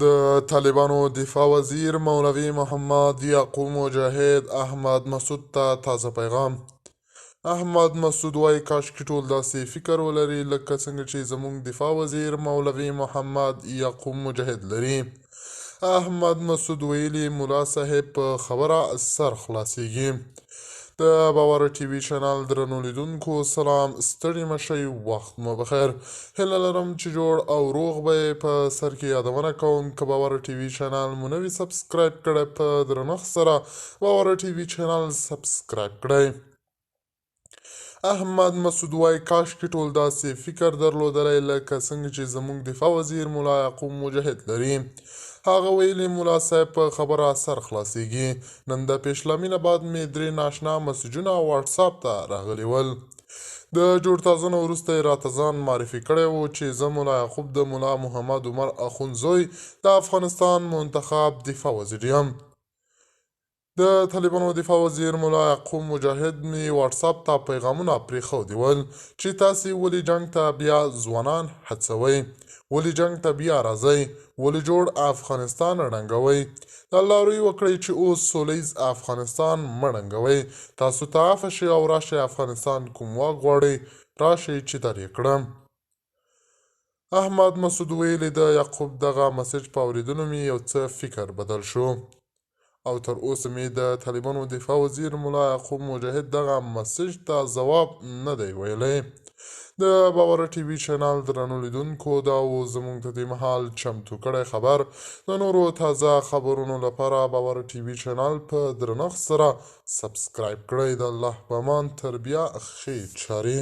د طالبانو دفاع وزیر مولوي محمد یعقوب مجاهد احمد مسعود ته تازه پیغام. احمد مسعود وایي کاشکې ټول داسې فکر ولري لکه څنګه چې زموږ دفاع وزیر مولوي محمد یعقوب مجاهد لري. احمد مسعود ویلي ملا صاحب په خبره سر خلاصیږي. د باور ټي وي چینل درنو لیدونکو سلام، ستړي مشئ، وخت مو بخیر. هیله لرم چې جوړ او روغ به په سر کې یادونه کوم که باور ټي وي چینل مو نوي سبسکرایب کړی په درنښت سره باور ټي وي چینل سبسکرایب کړئ. احمد مسعود وایي کاشکې ټول داسې فکر درلودلی لکه څنګه چې زموږ دفاع وزیر ملا یعقوب مجاهد لري. هغه ویلي ملا صاحب په خبره سر خلاصیږي. نن د پیشلمي نه بعد مې 3 ناشنا مسجونه واټساپ ته راغلي ول. د جوړتازه نه وروسته یې راته ځان معرفي کړی و چې زه ملا یعقوب د ملا محمد عمر اخوند زوی د افغانستان منتخب دفاع وزیر یم. د طالبانو دفاع وزیر ملا یعقوب مجاهد مې واټساپ ته پیغامونه پرېښودي ول چې تاسې ولې جنګ ته بیا ځوانان هڅوئ، ولې جنګ ته بیا راځئ، ولې جوړ افغانستان ړنګوئ. د الله روی وکړئ چې اوس سولیز افغانستان مه ړنګوئ. تاسو ته عفه شي او راشئ افغانستان کوم واک غواړئ راشئ چې در یې کړم. احمد مسعود ویلي د یعقوب دغه مسج په اورېدلو مې یو څه فکر بدل شو او تر اوسه مې د طالبانو دفاع وزیر ملا یعقوب مجاهد دغه مسج ته ځواب نه دی ویلی. د باور ټي وي چینل درنو لیدونکو دا و زموږ د دې مهال چمتو کړی خبر. د نورو تازه خبرونو لپاره باور ټي وي چینل په درنښت سره سبسکرایب کړئ. د الله په امان تر بیا ښې چارې.